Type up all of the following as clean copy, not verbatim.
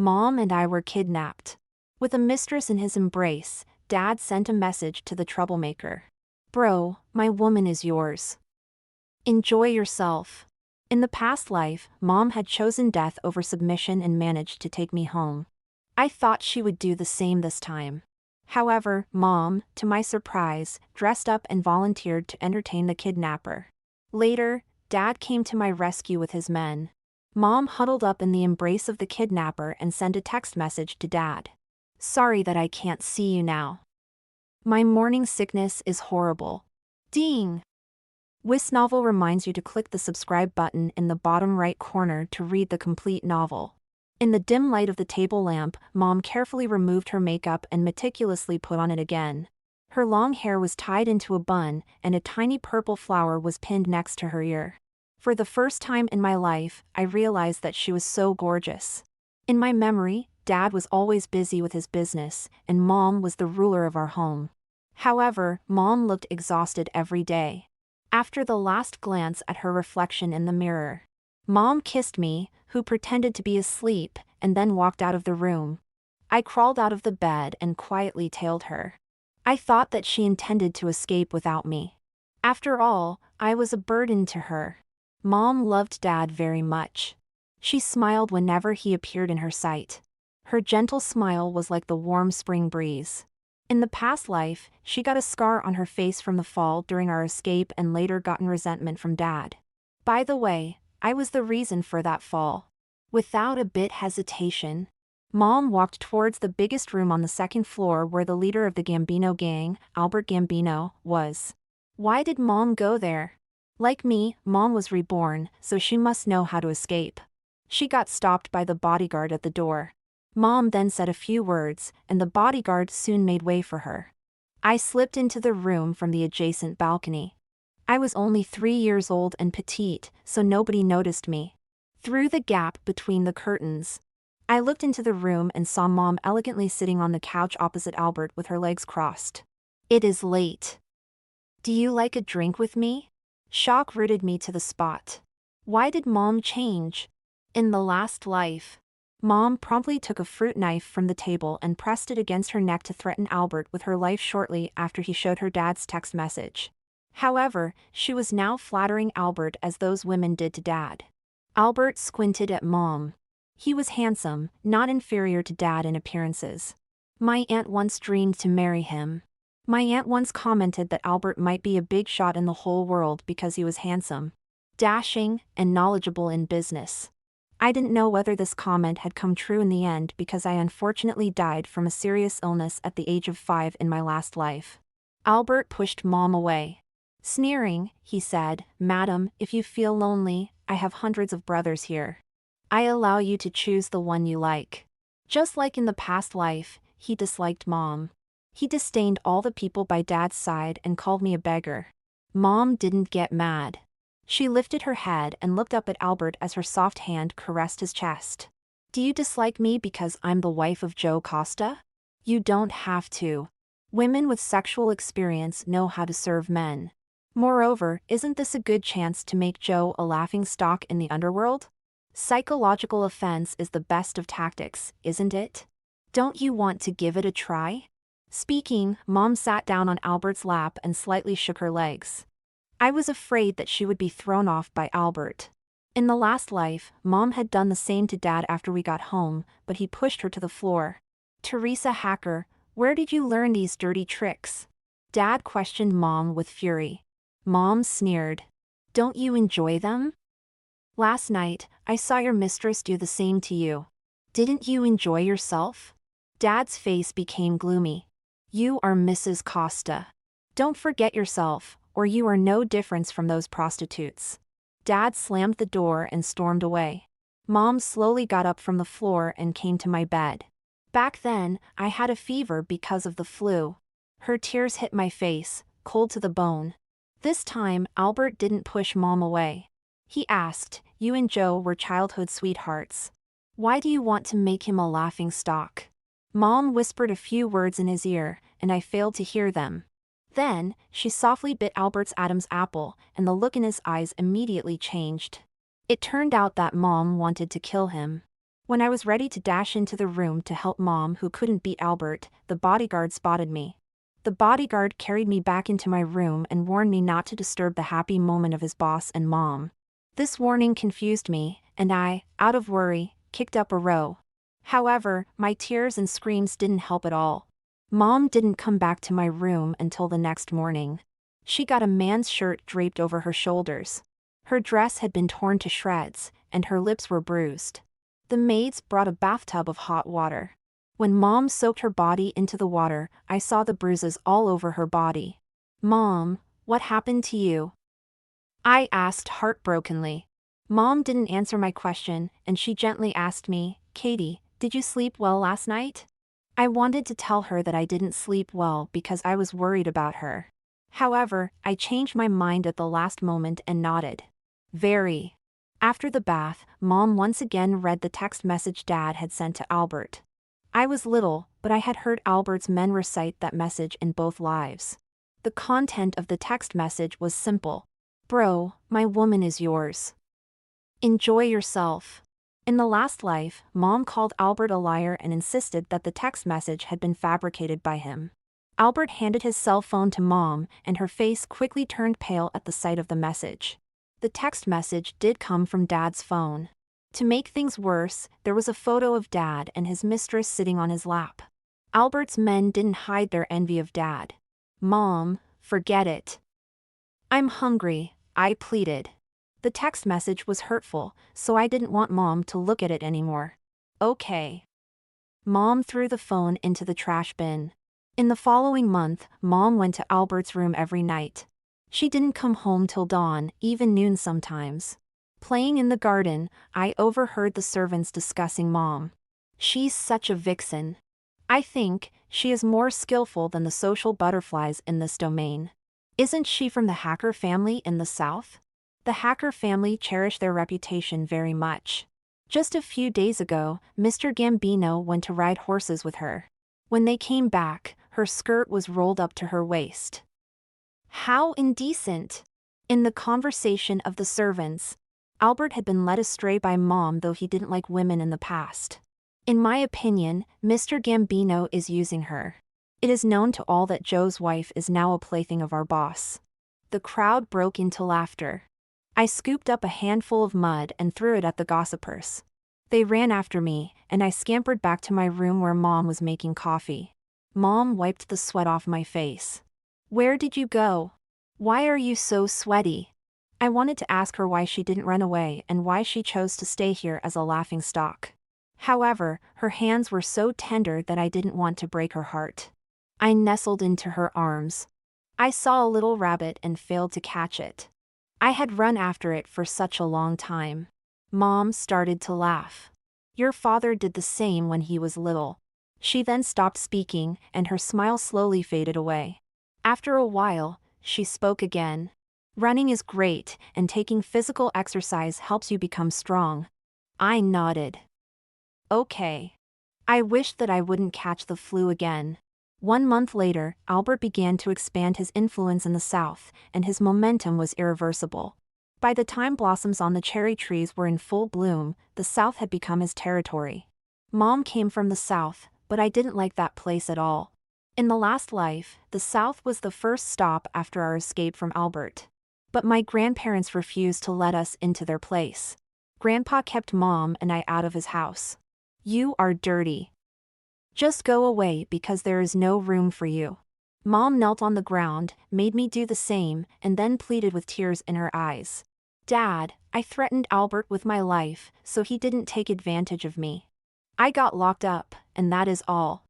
Mom and I were kidnapped. With a mistress in his embrace, Dad sent a message to the troublemaker. Bro, my woman is yours. Enjoy yourself. In the past life, Mom had chosen death over submission and managed to take me home. I thought she would do the same this time. However, Mom, to my surprise, dressed up and volunteered to entertain the kidnapper. Later, Dad came to my rescue with his men. Mom huddled up in the embrace of the kidnapper and sent a text message to Dad. Sorry that I can't see you now. My morning sickness is horrible. Ding! This novel reminds you to click the subscribe button in the bottom right corner to read the complete novel. In the dim light of the table lamp, Mom carefully removed her makeup and meticulously put on it again. Her long hair was tied into a bun, and a tiny purple flower was pinned next to her ear. For the first time in my life, I realized that she was so gorgeous. In my memory, Dad was always busy with his business, and Mom was the ruler of our home. However, Mom looked exhausted every day. After the last glance at her reflection in the mirror, Mom kissed me, who pretended to be asleep, and then walked out of the room. I crawled out of the bed and quietly tailed her. I thought that she intended to escape without me. After all, I was a burden to her. Mom loved Dad very much. She smiled whenever he appeared in her sight. Her gentle smile was like the warm spring breeze. In the past life, she got a scar on her face from the fall during our escape and later gotten resentment from Dad. By the way, I was the reason for that fall. Without a bit hesitation, Mom walked towards the biggest room on the second floor where the leader of the Gambino gang, Albert Gambino, was. Why did Mom go there? Like me, Mom was reborn, so she must know how to escape. She got stopped by the bodyguard at the door. Mom then said a few words, and the bodyguard soon made way for her. I slipped into the room from the adjacent balcony. I was only 3 years old and petite, so nobody noticed me. Through the gap between the curtains, I looked into the room and saw Mom elegantly sitting on the couch opposite Albert with her legs crossed. It is late. Do you like a drink with me? Shock rooted me to the spot. Why did Mom change? In the last life, Mom promptly took a fruit knife from the table and pressed it against her neck to threaten Albert with her life shortly after he showed her Dad's text message. However, she was now flattering Albert as those women did to Dad. Albert squinted at Mom. He was handsome, not inferior to Dad in appearances. My aunt once dreamed to marry him. My aunt once commented that Albert might be a big shot in the whole world because he was handsome, dashing, and knowledgeable in business. I didn't know whether this comment had come true in the end because I unfortunately died from a serious illness at the age of 5 in my last life. Albert pushed Mom away. Sneering, he said, "Madam, if you feel lonely, I have hundreds of brothers here. I allow you to choose the one you like." Just like in the past life, he disliked Mom. He disdained all the people by Dad's side and called me a beggar. Mom didn't get mad. She lifted her head and looked up at Albert as her soft hand caressed his chest. Do you dislike me because I'm the wife of Joe Costa? You don't have to. Women with sexual experience know how to serve men. Moreover, isn't this a good chance to make Joe a laughingstock in the underworld? Psychological offense is the best of tactics, isn't it? Don't you want to give it a try? Speaking, Mom sat down on Albert's lap and slightly shook her legs. I was afraid that she would be thrown off by Albert. In the last life, Mom had done the same to Dad after we got home, but he pushed her to the floor. Teresa Hacker, where did you learn these dirty tricks? Dad questioned Mom with fury. Mom sneered. Don't you enjoy them? Last night, I saw your mistress do the same to you. Didn't you enjoy yourself? Dad's face became gloomy. You are Mrs. Costa. Don't forget yourself, or you are no difference from those prostitutes. Dad slammed the door and stormed away. Mom slowly got up from the floor and came to my bed. Back then, I had a fever because of the flu. Her tears hit my face, cold to the bone. This time, Albert didn't push Mom away. He asked, "You and Joe were childhood sweethearts. Why do you want to make him a laughingstock?" Mom whispered a few words in his ear, and I failed to hear them. Then, she softly bit Albert's Adam's apple, and the look in his eyes immediately changed. It turned out that Mom wanted to kill him. When I was ready to dash into the room to help Mom, who couldn't beat Albert, the bodyguard spotted me. The bodyguard carried me back into my room and warned me not to disturb the happy moment of his boss and Mom. This warning confused me, and I, out of worry, kicked up a row. However, my tears and screams didn't help at all. Mom didn't come back to my room until the next morning. She got a man's shirt draped over her shoulders. Her dress had been torn to shreds, and her lips were bruised. The maids brought a bathtub of hot water. When Mom soaked her body into the water, I saw the bruises all over her body. "Mom, what happened to you?" I asked heartbrokenly. Mom didn't answer my question, and she gently asked me, "Katie, did you sleep well last night?" I wanted to tell her that I didn't sleep well because I was worried about her. However, I changed my mind at the last moment and nodded. Very. After the bath, Mom once again read the text message Dad had sent to Albert. I was little, but I had heard Albert's men recite that message in both lives. The content of the text message was simple. "Bro, my woman is yours. Enjoy yourself." In the last life, Mom called Albert a liar and insisted that the text message had been fabricated by him. Albert handed his cell phone to Mom, and her face quickly turned pale at the sight of the message. The text message did come from Dad's phone. To make things worse, there was a photo of Dad and his mistress sitting on his lap. Albert's men didn't hide their envy of Dad. "Mom, forget it. I'm hungry," I pleaded. The text message was hurtful, so I didn't want Mom to look at it anymore. "Okay." Mom threw the phone into the trash bin. In the following month, Mom went to Albert's room every night. She didn't come home till dawn, even noon sometimes. Playing in the garden, I overheard the servants discussing Mom. "She's such a vixen. I think she is more skillful than the social butterflies in this domain. Isn't she from the Hacker family in the South?" The Hacker family cherish their reputation very much. Just a few days ago, Mr. Gambino went to ride horses with her. When they came back, her skirt was rolled up to her waist. How indecent! In the conversation of the servants, Albert had been led astray by Mom, though he didn't like women in the past. In my opinion, Mr. Gambino is using her. It is known to all that Joe's wife is now a plaything of our boss. The crowd broke into laughter. I scooped up a handful of mud and threw it at the gossipers. They ran after me, and I scampered back to my room where Mom was making coffee. Mom wiped the sweat off my face. "Where did you go? Why are you so sweaty?" I wanted to ask her why she didn't run away and why she chose to stay here as a laughingstock. However, her hands were so tender that I didn't want to break her heart. I nestled into her arms. I saw a little rabbit and failed to catch it. I had run after it for such a long time. Mom started to laugh. "Your father did the same when he was little." She then stopped speaking, and her smile slowly faded away. After a while, she spoke again. "Running is great, and taking physical exercise helps you become strong." I nodded. "Okay. I wished that I wouldn't catch the flu again." 1 month later, Albert began to expand his influence in the South, and his momentum was irreversible. By the time blossoms on the cherry trees were in full bloom, the South had become his territory. Mom came from the South, but I didn't like that place at all. In the last life, the South was the first stop after our escape from Albert. But my grandparents refused to let us into their place. Grandpa kept Mom and I out of his house. "You are dirty. Just go away because there is no room for you." Mom knelt on the ground, made me do the same, and then pleaded with tears in her eyes. "Dad, I threatened Albert with my life, so he didn't take advantage of me. I got locked up, and that is all."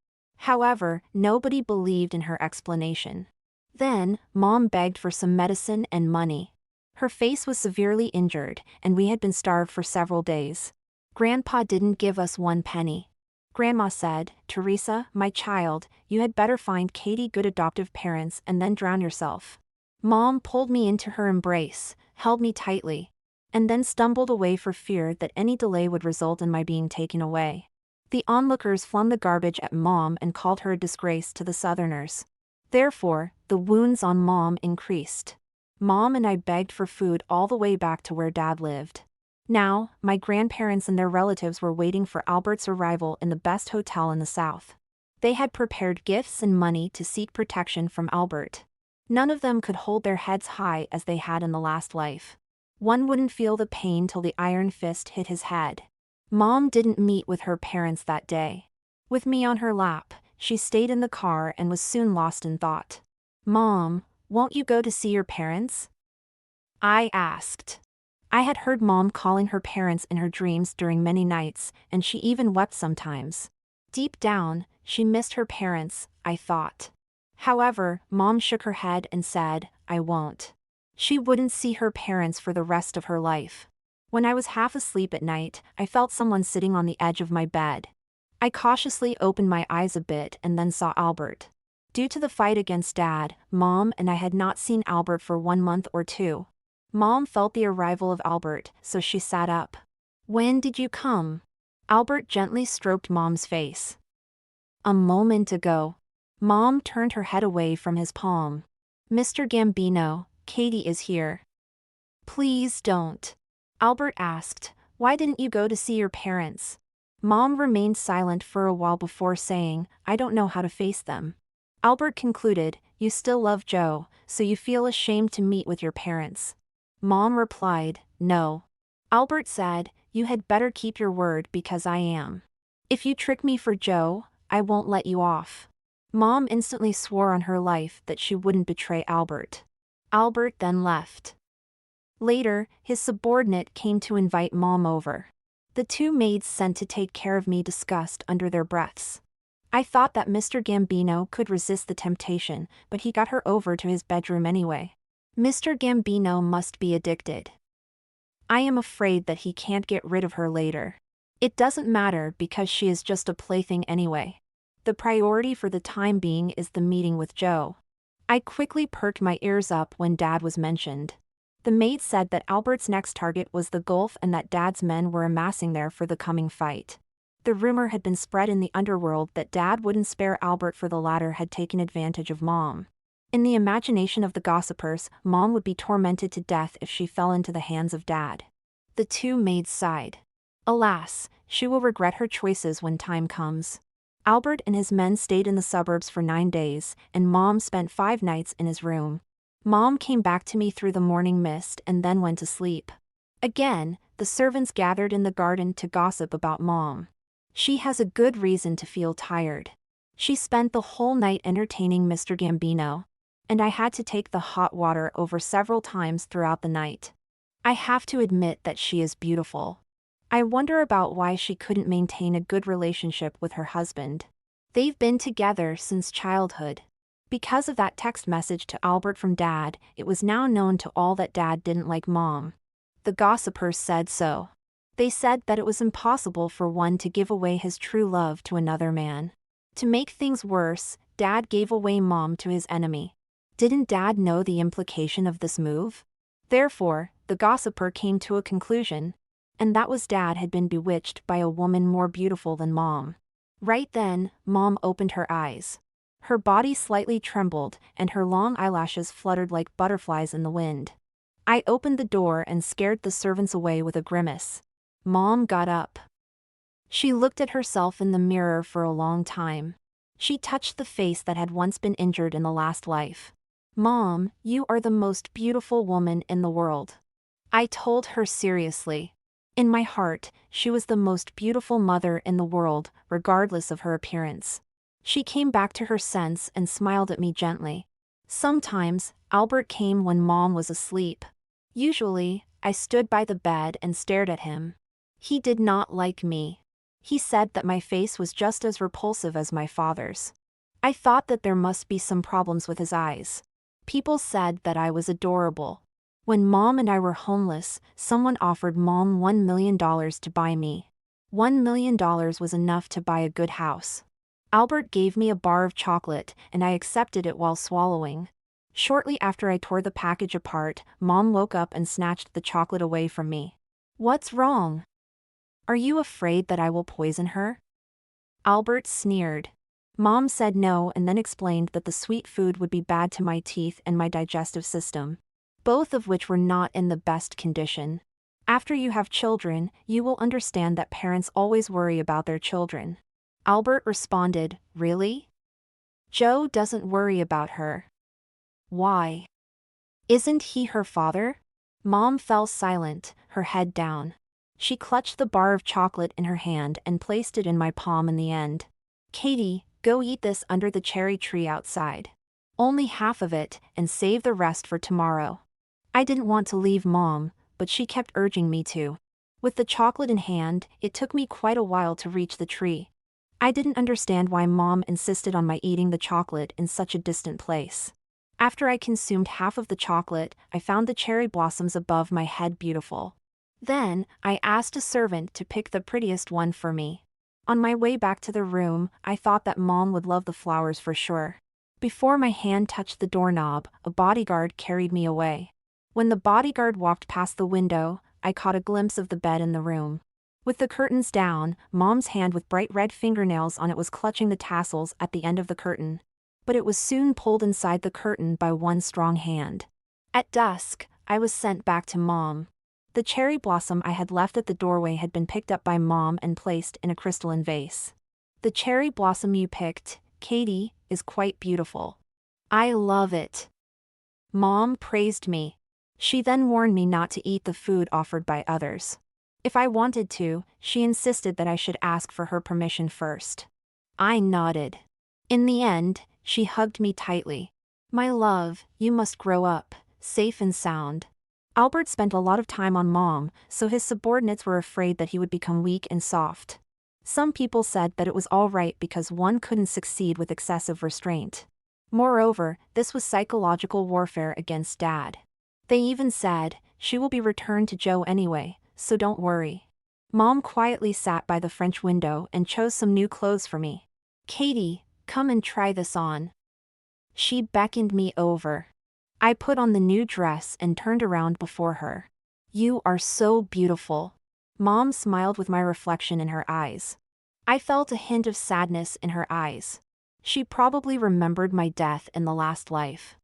However, nobody believed in her explanation. Then, Mom begged for some medicine and money. Her face was severely injured, and we had been starved for several days. Grandpa didn't give us 1 penny. Grandma said, "Teresa, my child, you had better find Katie good adoptive parents and then drown yourself." Mom pulled me into her embrace, held me tightly, and then stumbled away for fear that any delay would result in my being taken away. The onlookers flung the garbage at Mom and called her a disgrace to the Southerners. Therefore, the wounds on Mom increased. Mom and I begged for food all the way back to where Dad lived. Now, my grandparents and their relatives were waiting for Albert's arrival in the best hotel in the South. They had prepared gifts and money to seek protection from Albert. None of them could hold their heads high as they had in the last life. One wouldn't feel the pain till the iron fist hit his head. Mom didn't meet with her parents that day. With me on her lap, she stayed in the car and was soon lost in thought. "Mom, won't you go to see your parents?" I asked. I had heard Mom calling her parents in her dreams during many nights, and she even wept sometimes. Deep down, she missed her parents, I thought. However, Mom shook her head and said, "I won't." She wouldn't see her parents for the rest of her life. When I was half asleep at night, I felt someone sitting on the edge of my bed. I cautiously opened my eyes a bit and then saw Albert. Due to the fight against Dad, Mom and I had not seen Albert for 1 month or two. Mom felt the arrival of Albert, so she sat up. "When did you come?" Albert gently stroked Mom's face. "A moment ago." Mom turned her head away from his palm. "Mr. Gambino, Katie is here." "Please don't." Albert asked, "Why didn't you go to see your parents?" Mom remained silent for a while before saying, "I don't know how to face them." Albert concluded, "You still love Joe, so you feel ashamed to meet with your parents." Mom replied, "No." Albert said, "You had better keep your word because I am. If you trick me for Joe, I won't let you off." Mom instantly swore on her life that she wouldn't betray Albert. Albert then left. Later, his subordinate came to invite Mom over. The two maids sent to take care of me discussed under their breaths. I thought that Mr. Gambino could resist the temptation, but he got her over to his bedroom anyway. Mr. Gambino must be addicted. I am afraid that he can't get rid of her later. It doesn't matter because she is just a plaything anyway. The priority for the time being is the meeting with Joe. I quickly perked my ears up when Dad was mentioned. The maid said that Albert's next target was the Gulf and that Dad's men were amassing there for the coming fight. The rumor had been spread in the underworld that Dad wouldn't spare Albert, for the latter had taken advantage of Mom. In the imagination of the gossipers, Mom would be tormented to death if she fell into the hands of Dad. The two maids sighed. Alas, she will regret her choices when time comes. Albert and his men stayed in the suburbs for 9 days, and Mom spent 5 nights in his room. Mom came back to me through the morning mist and then went to sleep. Again, the servants gathered in the garden to gossip about Mom. She has a good reason to feel tired. She spent the whole night entertaining Mr. Gambino, and I had to take the hot water over several times throughout the night. I have to admit that she is beautiful. I wonder about why she couldn't maintain a good relationship with her husband. They've been together since childhood. Because of that text message to Albert from Dad, it was now known to all that Dad didn't like Mom. The gossipers said so. They said that it was impossible for one to give away his true love to another man. To make things worse, Dad gave away Mom to his enemy. Didn't Dad know the implication of this move? Therefore, the gossiper came to a conclusion, and that was Dad had been bewitched by a woman more beautiful than Mom. Right then, Mom opened her eyes. Her body slightly trembled, and her long eyelashes fluttered like butterflies in the wind. I opened the door and scared the servants away with a grimace. Mom got up. She looked at herself in the mirror for a long time. She touched the face that had once been injured in the last life. "Mom, you are the most beautiful woman in the world." I told her seriously. In my heart, she was the most beautiful mother in the world, regardless of her appearance. She came back to her sense and smiled at me gently. Sometimes, Albert came when Mom was asleep. Usually, I stood by the bed and stared at him. He did not like me. He said that my face was just as repulsive as my father's. I thought that there must be some problems with his eyes. People said that I was adorable. When Mom and I were homeless, someone offered Mom $1 million to buy me. $1 million was enough to buy a good house. Albert gave me a bar of chocolate, and I accepted it while swallowing. Shortly after I tore the package apart, Mom woke up and snatched the chocolate away from me. "What's wrong? Are you afraid that I will poison her?" Albert sneered. Mom said no and then explained that the sweet food would be bad to my teeth and my digestive system, both of which were not in the best condition. After you have children, you will understand that parents always worry about their children. Albert responded, Really? Joe doesn't worry about her. Why? Isn't he her father? Mom fell silent, her head down. She clutched the bar of chocolate in her hand and placed it in my palm in the end. Katie, go eat this under the cherry tree outside. Only half of it, and save the rest for tomorrow. I didn't want to leave Mom, but she kept urging me to. With the chocolate in hand, it took me quite a while to reach the tree. I didn't understand why Mom insisted on my eating the chocolate in such a distant place. After I consumed half of the chocolate, I found the cherry blossoms above my head beautiful. Then, I asked a servant to pick the prettiest one for me. On my way back to the room, I thought that Mom would love the flowers for sure. Before my hand touched the doorknob, a bodyguard carried me away. When the bodyguard walked past the window, I caught a glimpse of the bed in the room. With the curtains down, Mom's hand with bright red fingernails on it was clutching the tassels at the end of the curtain. But it was soon pulled inside the curtain by one strong hand. At dusk, I was sent back to Mom. The cherry blossom I had left at the doorway had been picked up by Mom and placed in a crystalline vase. The cherry blossom you picked, Katie, is quite beautiful. I love it. Mom praised me. She then warned me not to eat the food offered by others. If I wanted to, she insisted that I should ask for her permission first. I nodded. In the end, she hugged me tightly. My love, you must grow up, safe and sound. Albert spent a lot of time on Mom, so his subordinates were afraid that he would become weak and soft. Some people said that it was all right because one couldn't succeed with excessive restraint. Moreover, this was psychological warfare against Dad. They even said, she will be returned to Joe anyway, so don't worry. Mom quietly sat by the French window and chose some new clothes for me. Katie, come and try this on. She beckoned me over. I put on the new dress and turned around before her. You are so beautiful. Mom smiled with my reflection in her eyes. I felt a hint of sadness in her eyes. She probably remembered my death in the last life.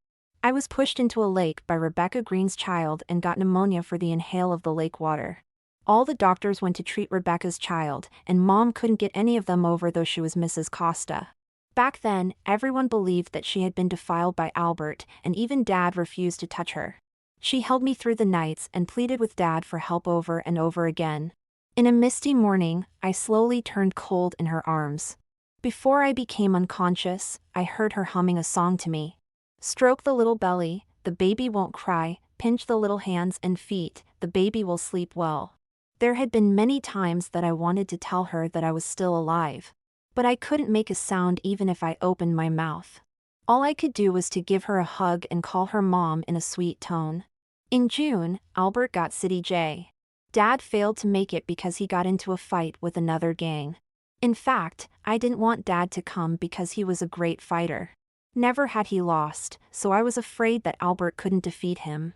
I was pushed into a lake by Rebecca Green's child and got pneumonia for the inhale of the lake water. All the doctors went to treat Rebecca's child, and Mom couldn't get any of them over though she was Mrs. Costa. Back then, everyone believed that she had been defiled by Albert, and even Dad refused to touch her. She held me through the nights and pleaded with Dad for help over and over again. In a misty morning, I slowly turned cold in her arms. Before I became unconscious, I heard her humming a song to me. Stroke the little belly, the baby won't cry, pinch the little hands and feet, the baby will sleep well. There had been many times that I wanted to tell her that I was still alive. But I couldn't make a sound even if I opened my mouth. All I could do was to give her a hug and call her Mom in a sweet tone. In June, Albert got City J. Dad failed to make it because he got into a fight with another gang. In fact, I didn't want Dad to come because he was a great fighter. Never had he lost, so I was afraid that Albert couldn't defeat him.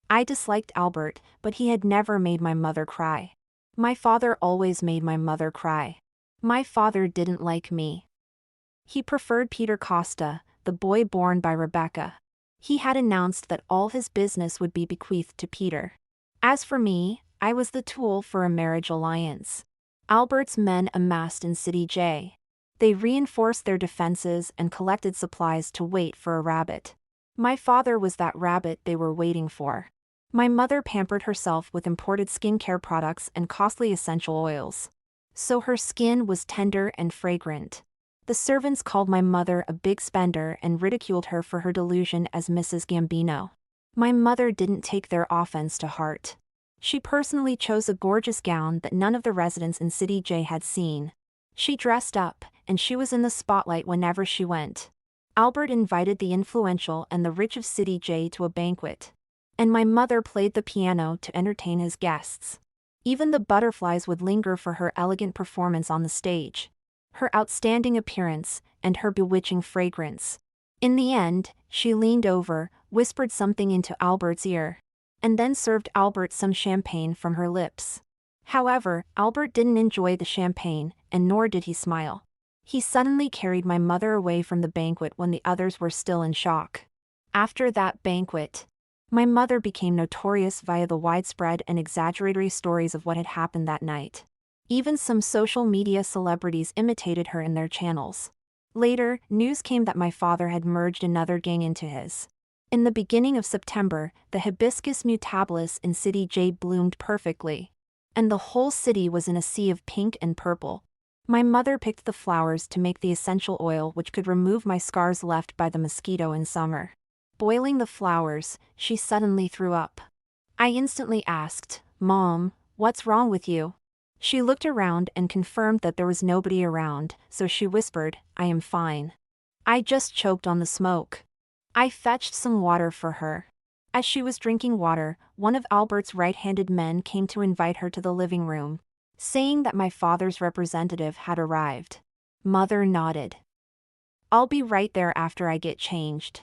I disliked Albert, but he had never made my mother cry. My father always made my mother cry. My father didn't like me. He preferred Peter Costa, the boy born by Rebecca. He had announced that all his business would be bequeathed to Peter. As for me, I was the tool for a marriage alliance. Albert's men amassed in City J. They reinforced their defenses and collected supplies to wait for a rabbit. My father was that rabbit they were waiting for. My mother pampered herself with imported skincare products and costly essential oils. So her skin was tender and fragrant. The servants called my mother a big spender and ridiculed her for her delusion as Mrs. Gambino. My mother didn't take their offense to heart. She personally chose a gorgeous gown that none of the residents in City J had seen. She dressed up, and she was in the spotlight whenever she went. Albert invited the influential and the rich of City J to a banquet. And my mother played the piano to entertain his guests. Even the butterflies would linger for her elegant performance on the stage, her outstanding appearance, and her bewitching fragrance. In the end, she leaned over, whispered something into Albert's ear, and then served Albert some champagne from her lips. However, Albert didn't enjoy the champagne, and nor did he smile. He suddenly carried my mother away from the banquet when the others were still in shock. After that banquet, My mother became notorious via the widespread and exaggeratory stories of what had happened that night. Even some social media celebrities imitated her in their channels. Later, news came that my father had merged another gang into his. In the beginning of September, the hibiscus mutabilis in City J bloomed perfectly. And the whole city was in a sea of pink and purple. My mother picked the flowers to make the essential oil which could remove my scars left by the mosquito in summer. Boiling the flowers, she suddenly threw up. I instantly asked, "Mom, what's wrong with you?" She looked around and confirmed that there was nobody around, so she whispered, "I am fine. I just choked on the smoke." I fetched some water for her. As she was drinking water, one of Albert's right-handed men came to invite her to the living room, saying that my father's representative had arrived. Mother nodded. "I'll be right there after I get changed."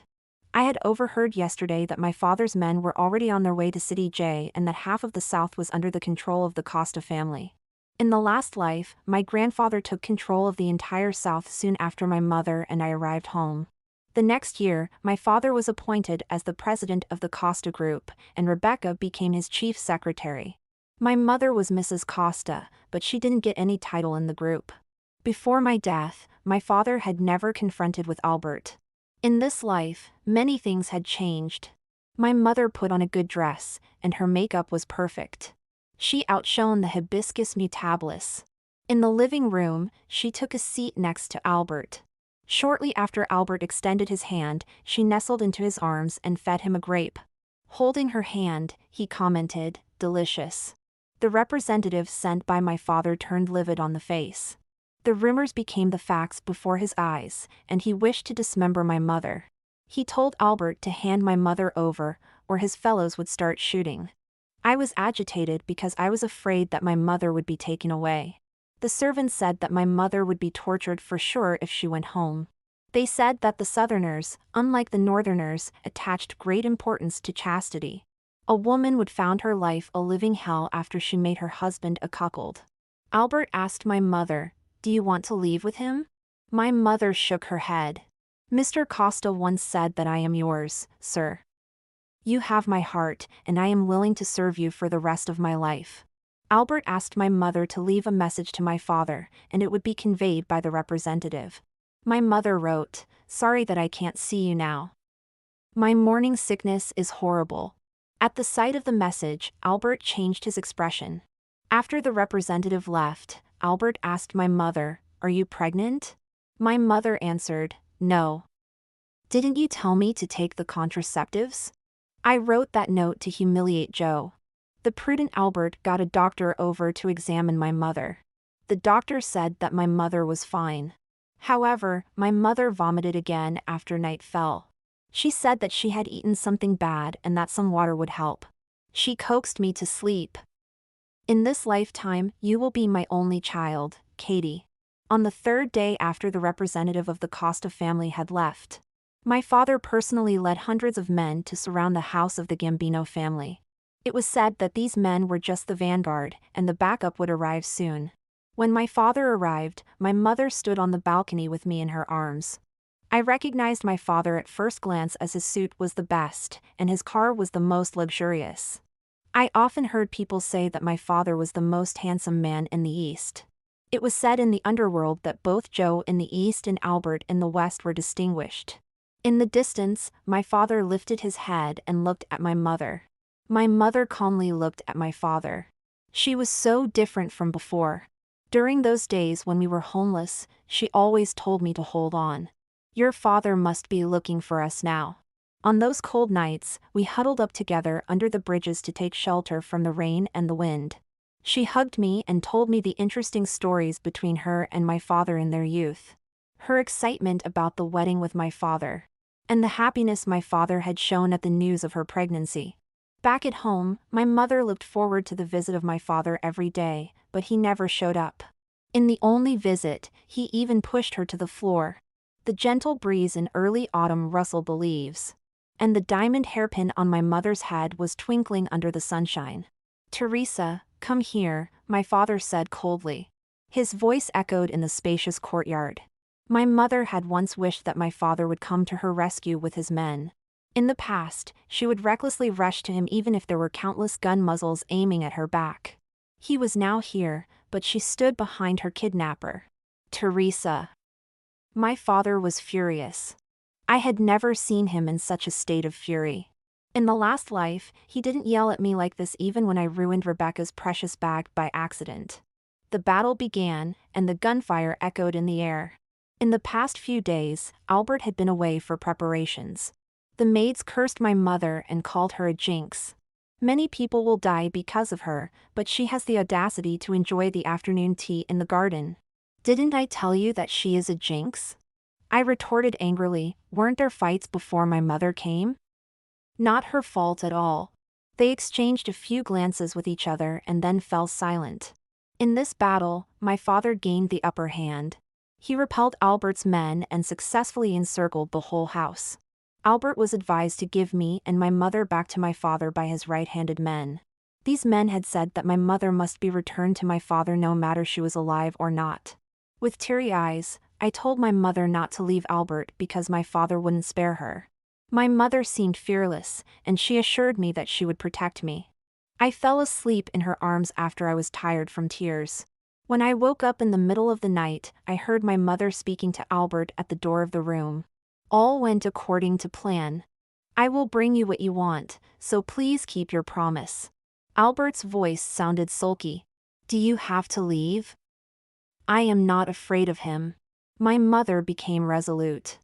I had overheard yesterday that my father's men were already on their way to City J and that half of the South was under the control of the Costa family. In the last life, my grandfather took control of the entire South soon after my mother and I arrived home. The next year, my father was appointed as the president of the Costa Group, and Rebecca became his chief secretary. My mother was Mrs. Costa, but she didn't get any title in the group. Before my death, my father had never confronted with Albert. In this life, many things had changed. My mother put on a good dress, and her makeup was perfect. She outshone the hibiscus mutabilis. In the living room, she took a seat next to Albert. Shortly after Albert extended his hand, she nestled into his arms and fed him a grape. Holding her hand, he commented, "Delicious." The representative sent by my father turned livid on the face. The rumors became the facts before his eyes, and he wished to dismember my mother. He told Albert to hand my mother over, or his fellows would start shooting. I was agitated because I was afraid that my mother would be taken away. The servants said that my mother would be tortured for sure if she went home. They said that the Southerners, unlike the Northerners, attached great importance to chastity. A woman would found her life a living hell after she made her husband a cuckold. Albert asked my mother, "Do you want to leave with him?" My mother shook her head. "Mr. Costa once said that I am yours, sir. You have my heart, and I am willing to serve you for the rest of my life." Albert asked my mother to leave a message to my father, and it would be conveyed by the representative. My mother wrote, "Sorry that I can't see you now. My morning sickness is horrible." At the sight of the message, Albert changed his expression. After the representative left, Albert asked my mother, "Are you pregnant?" My mother answered, "No." "Didn't you tell me to take the contraceptives?" I wrote that note to humiliate Joe. The prudent Albert got a doctor over to examine my mother. The doctor said that my mother was fine. However, my mother vomited again after night fell. She said that she had eaten something bad and that some water would help. She coaxed me to sleep. "In this lifetime, you will be my only child, Katie." On the third day after the representative of the Costa family had left, my father personally led hundreds of men to surround the house of the Gambino family. It was said that these men were just the vanguard, and the backup would arrive soon. When my father arrived, my mother stood on the balcony with me in her arms. I recognized my father at first glance as his suit was the best, and his car was the most luxurious. I often heard people say that my father was the most handsome man in the East. It was said in the underworld that both Joe in the East and Albert in the West were distinguished. In the distance, my father lifted his head and looked at my mother. My mother calmly looked at my father. She was so different from before. During those days when we were homeless, she always told me to hold on. "Your father must be looking for us now." On those cold nights, we huddled up together under the bridges to take shelter from the rain and the wind. She hugged me and told me the interesting stories between her and my father in their youth. Her excitement about the wedding with my father. And the happiness my father had shown at the news of her pregnancy. Back at home, my mother looked forward to the visit of my father every day, but he never showed up. In the only visit, he even pushed her to the floor. The gentle breeze in early autumn rustled the leaves. And the diamond hairpin on my mother's head was twinkling under the sunshine. "Teresa, come here," my father said coldly. His voice echoed in the spacious courtyard. My mother had once wished that my father would come to her rescue with his men. In the past, she would recklessly rush to him even if there were countless gun muzzles aiming at her back. He was now here, but she stood behind her kidnapper. Teresa. My father was furious. I had never seen him in such a state of fury. In the last life, he didn't yell at me like this even when I ruined Rebecca's precious bag by accident. The battle began, and the gunfire echoed in the air. In the past few days, Albert had been away for preparations. The maids cursed my mother and called her a jinx. Many people will die because of her, but she has the audacity to enjoy the afternoon tea in the garden. Didn't I tell you that she is a jinx? I retorted angrily, weren't there fights before my mother came? Not her fault at all. They exchanged a few glances with each other and then fell silent. In this battle, my father gained the upper hand. He repelled Albert's men and successfully encircled the whole house. Albert was advised to give me and my mother back to my father by his right-handed men. These men had said that my mother must be returned to my father no matter she was alive or not. With teary eyes, I told my mother not to leave Albert because my father wouldn't spare her. My mother seemed fearless, and she assured me that she would protect me. I fell asleep in her arms after I was tired from tears. When I woke up in the middle of the night, I heard my mother speaking to Albert at the door of the room. All went according to plan. I will bring you what you want, so please keep your promise. Albert's voice sounded sulky. Do you have to leave? I am not afraid of him. My mother became resolute.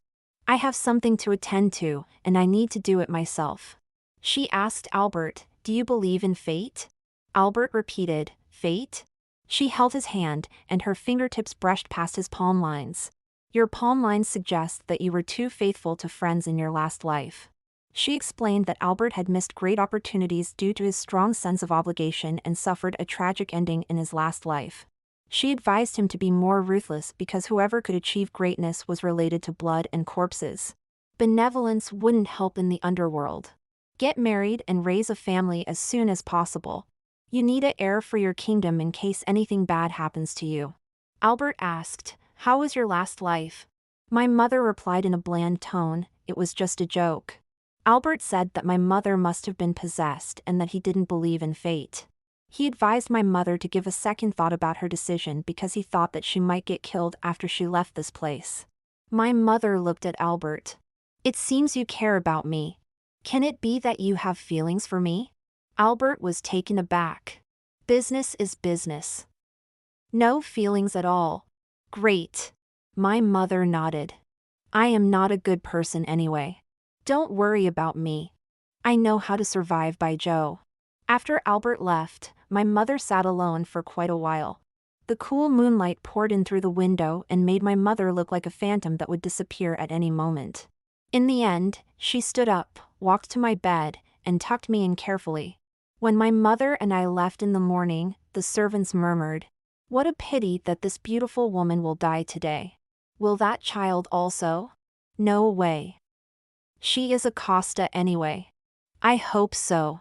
I have something to attend to, and I need to do it myself. She asked Albert, do you believe in fate? Albert repeated, fate? She held his hand, and her fingertips brushed past his palm lines. Your palm lines suggest that you were too faithful to friends in your last life. She explained that Albert had missed great opportunities due to his strong sense of obligation and suffered a tragic ending in his last life. She advised him to be more ruthless because whoever could achieve greatness was related to blood and corpses. Benevolence wouldn't help in the underworld. Get married and raise a family as soon as possible. You need an heir for your kingdom in case anything bad happens to you. Albert asked, how was your last life? My mother replied in a bland tone, it was just a joke. Albert said that my mother must have been possessed and that he didn't believe in fate. He advised my mother to give a second thought about her decision because he thought that she might get killed after she left this place. My mother looked at Albert. It seems you care about me. Can it be that you have feelings for me? Albert was taken aback. Business is business. No feelings at all. Great. My mother nodded. I am not a good person anyway. Don't worry about me. I know how to survive by Joe. After Albert left, my mother sat alone for quite a while. The cool moonlight poured in through the window and made my mother look like a phantom that would disappear at any moment. In the end, she stood up, walked to my bed, and tucked me in carefully. When my mother and I left in the morning, the servants murmured, what a pity that this beautiful woman will die today. Will that child also? No way. She is a Costa anyway. I hope so.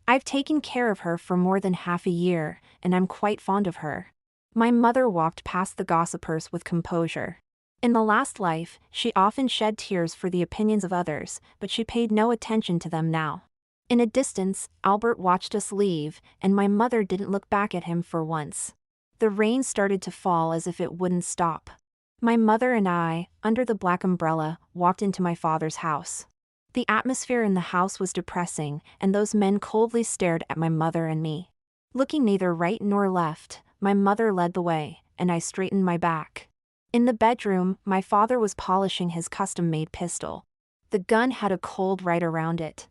I've taken care of her for more than half a year, and I'm quite fond of her. My mother walked past the gossipers with composure. In the last life, she often shed tears for the opinions of others, but she paid no attention to them now. In a distance, Albert watched us leave, and my mother didn't look back at him for once. The rain started to fall as if it wouldn't stop. My mother and I, under the black umbrella, walked into my father's house. The atmosphere in the house was depressing, and those men coldly stared at my mother and me. Looking neither right nor left, my mother led the way, and I straightened my back. In the bedroom, my father was polishing his custom-made pistol. The gun had a cold right around it.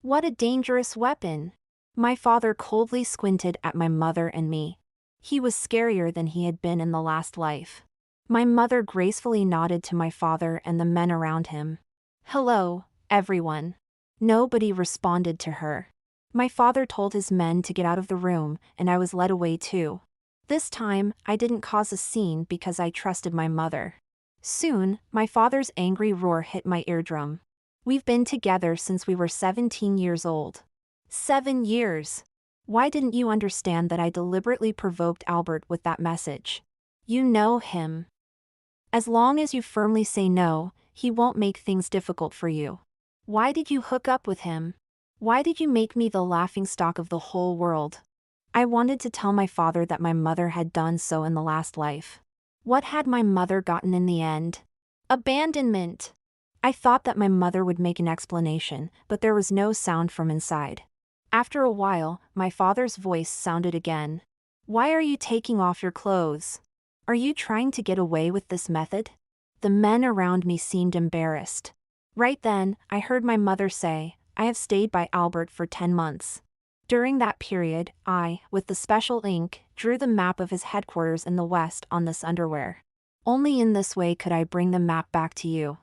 What a dangerous weapon! My father coldly squinted at my mother and me. He was scarier than he had been in the last life. My mother gracefully nodded to my father and the men around him. Hello, everyone. Nobody responded to her. My father told his men to get out of the room, and I was led away too. This time, I didn't cause a scene because I trusted my mother. Soon, my father's angry roar hit my eardrum. We've been together since we were 17 years old. 7 years. Why didn't you understand that I deliberately provoked Albert with that message? You know him. As long as you firmly say no, he won't make things difficult for you. Why did you hook up with him? Why did you make me the laughingstock of the whole world? I wanted to tell my father that my mother had done so in the last life. What had my mother gotten in the end? Abandonment. I thought that my mother would make an explanation, but there was no sound from inside. After a while, my father's voice sounded again. Why are you taking off your clothes? Are you trying to get away with this method? The men around me seemed embarrassed. Right then, I heard my mother say, I have stayed by Albert for 10 months. During that period, I, with the special ink, drew the map of his headquarters in the west on this underwear. Only in this way could I bring the map back to you.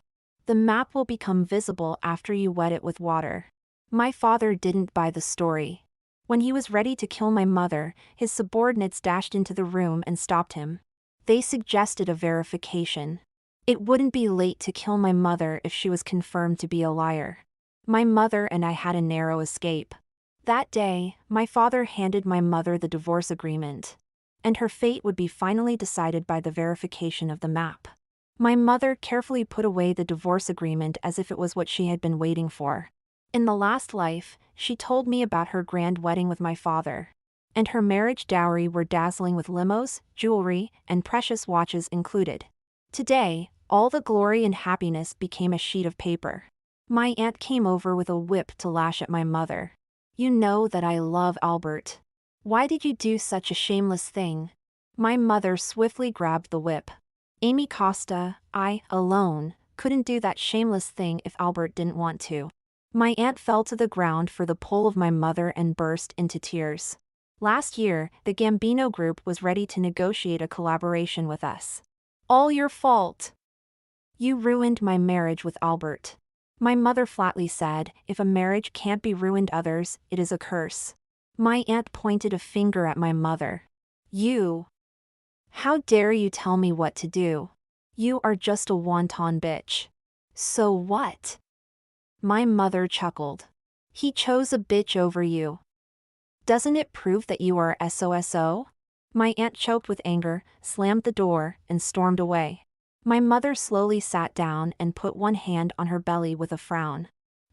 The map will become visible after you wet it with water. My father didn't buy the story. When he was ready to kill my mother, his subordinates dashed into the room and stopped him. They suggested a verification. It wouldn't be late to kill my mother if she was confirmed to be a liar. My mother and I had a narrow escape. That day, my father handed my mother the divorce agreement. And her fate would be finally decided by the verification of the map. My mother carefully put away the divorce agreement as if it was what she had been waiting for. In the last life, she told me about her grand wedding with my father. And her marriage dowry were dazzling with limos, jewelry, and precious watches included. Today, all the glory and happiness became a sheet of paper. My aunt came over with a whip to lash at my mother. You know that I love Albert. Why did you do such a shameless thing? My mother swiftly grabbed the whip. Amy Costa, I, alone, couldn't do that shameless thing if Albert didn't want to. My aunt fell to the ground for the pull of my mother and burst into tears. Last year, the Gambino group was ready to negotiate a collaboration with us. All your fault. You ruined my marriage with Albert. My mother flatly said, if a marriage can't be ruined others, it is a curse. My aunt pointed a finger at my mother. You. How dare you tell me what to do? You are just a wanton bitch. So what? My mother chuckled. He chose a bitch over you. Doesn't it prove that you are SOSO? My aunt choked with anger, slammed the door, and stormed away. My mother slowly sat down and put one hand on her belly with a frown.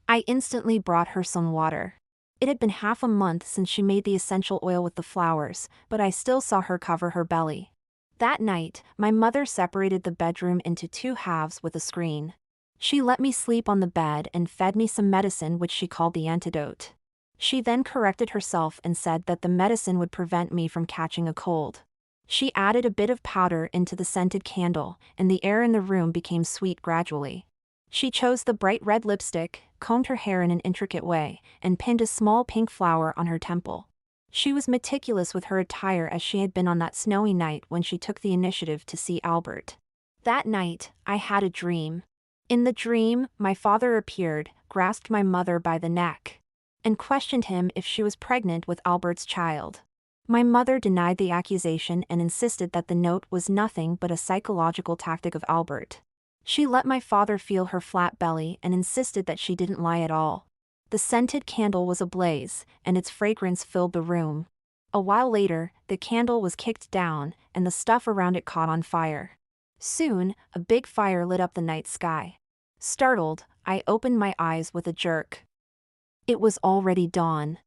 I instantly brought her some water. It had been half a month since she made the essential oil with the flowers, but I still saw her cover her belly. That night, my mother separated the bedroom into 2 halves with a screen. She let me sleep on the bed and fed me some medicine which she called the antidote. She then corrected herself and said that the medicine would prevent me from catching a cold. She added a bit of powder into the scented candle, and the air in the room became sweet gradually. She chose the bright red lipstick, combed her hair in an intricate way, and pinned a small pink flower on her temple. She was meticulous with her attire as she had been on that snowy night when she took the initiative to see Albert. That night, I had a dream. In the dream, my father appeared, grasped my mother by the neck, and questioned him if she was pregnant with Albert's child. My mother denied the accusation and insisted that the note was nothing but a psychological tactic of Albert. She let my father feel her flat belly and insisted that she didn't lie at all. The scented candle was ablaze, and its fragrance filled the room. A while later, the candle was kicked down, and the stuff around it caught on fire. Soon, a big fire lit up the night sky. Startled, I opened my eyes with a jerk. It was already dawn.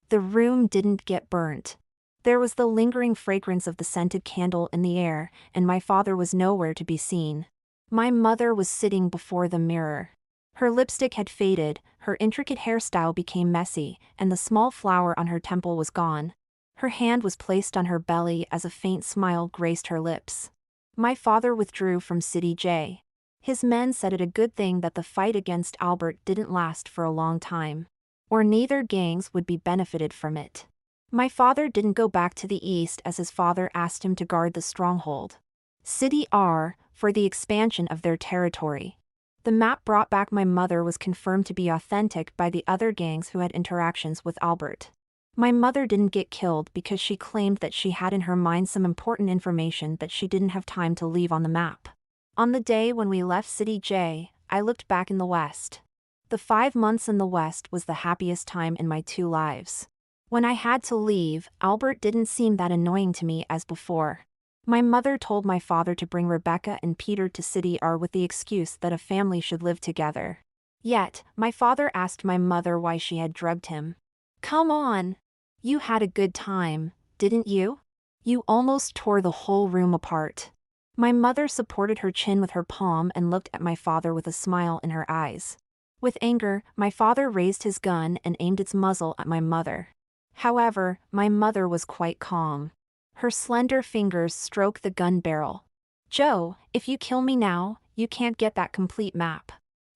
The room didn't get burnt. There was the lingering fragrance of the scented candle in the air, and my father was nowhere to be seen. My mother was sitting before the mirror. Her lipstick had faded, her intricate hairstyle became messy, and the small flower on her temple was gone. Her hand was placed on her belly as a faint smile graced her lips. My father withdrew from City J. His men said it a good thing that the fight against Albert didn't last for a long time, or neither gangs would be benefited from it. My father didn't go back to the east as his father asked him to guard the stronghold. City R, for the expansion of their territory. The map brought back my mother was confirmed to be authentic by the other gangs who had interactions with Albert. My mother didn't get killed because she claimed that she had in her mind some important information that she didn't have time to leave on the map. On the day when we left City J, I looked back in the West. The 5 months in the West was the happiest time in my 2 lives. When I had to leave, Albert didn't seem that annoying to me as before. My mother told my father to bring Rebecca and Peter to City R with the excuse that a family should live together. Yet, my father asked my mother why she had drugged him. Come on! You had a good time, didn't you? You almost tore the whole room apart. My mother supported her chin with her palm and looked at my father with a smile in her eyes. With anger, my father raised his gun and aimed its muzzle at my mother. However, my mother was quite calm. Her slender fingers stroked the gun barrel. Joe, if you kill me now, you can't get that complete map.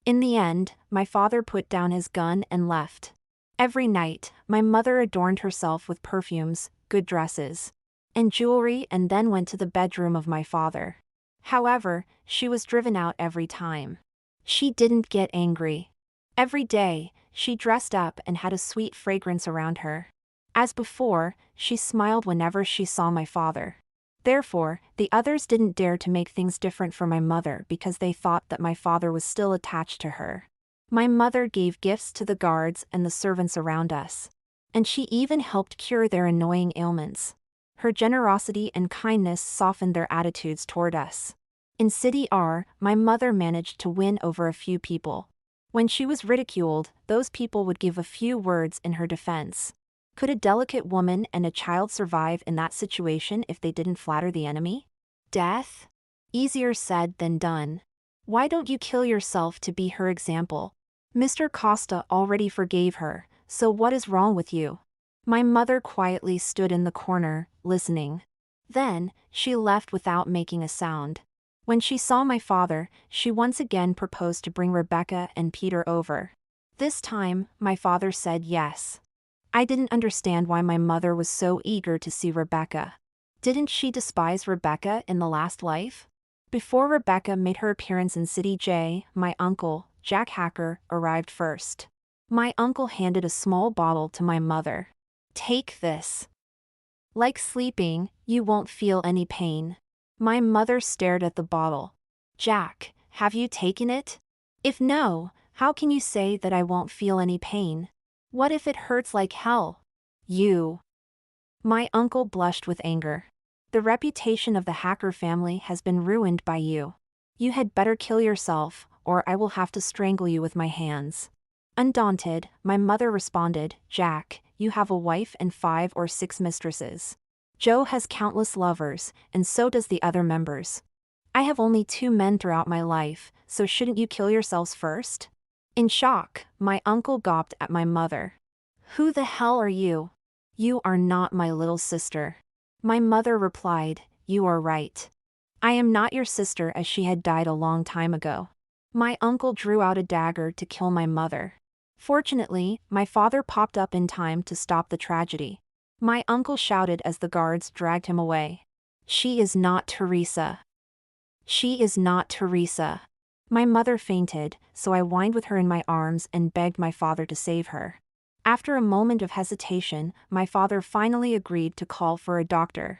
In the end, my father put down his gun and left. Every night, my mother adorned herself with perfumes, good dresses, and jewelry and then went to the bedroom of my father. However, she was driven out every time. She didn't get angry. Every day, she dressed up and had a sweet fragrance around her. As before, she smiled whenever she saw my father. Therefore, the others didn't dare to make things different for my mother because they thought that my father was still attached to her. My mother gave gifts to the guards and the servants around us. And she even helped cure their annoying ailments. Her generosity and kindness softened their attitudes toward us. In City R, my mother managed to win over a few people. When she was ridiculed, those people would give a few words in her defense. Could a delicate woman and a child survive in that situation if they didn't flatter the enemy? Death? Easier said than done. Why don't you kill yourself to be her example? Mr. Costa already forgave her, so what is wrong with you? My mother quietly stood in the corner, listening. Then, she left without making a sound. When she saw my father, she once again proposed to bring Rebecca and Peter over. This time, my father said yes. I didn't understand why my mother was so eager to see Rebecca. Didn't she despise Rebecca in the last life? Before Rebecca made her appearance in City J, my uncle, Jack Hacker, arrived first. My uncle handed a small bottle to my mother. Take this. Like sleeping, you won't feel any pain. My mother stared at the bottle. Jack, have you taken it? If no, how can you say that I won't feel any pain? What if it hurts like hell? You. My uncle blushed with anger. The reputation of the Hacker family has been ruined by you. You had better kill yourself, or I will have to strangle you with my hands. Undaunted, my mother responded, Jack, you have a wife and 5 or 6 mistresses. Joe has countless lovers, and so does the other members. I have only 2 men throughout my life, so shouldn't you kill yourselves first? In shock, my uncle gawped at my mother. Who the hell are you? You are not my little sister. My mother replied, you are right. I am not your sister as she had died a long time ago. My uncle drew out a dagger to kill my mother. Fortunately, my father popped up in time to stop the tragedy. My uncle shouted as the guards dragged him away. She is not Teresa. She is not Teresa. My mother fainted, so I whined with her in my arms and begged my father to save her. After a moment of hesitation, my father finally agreed to call for a doctor.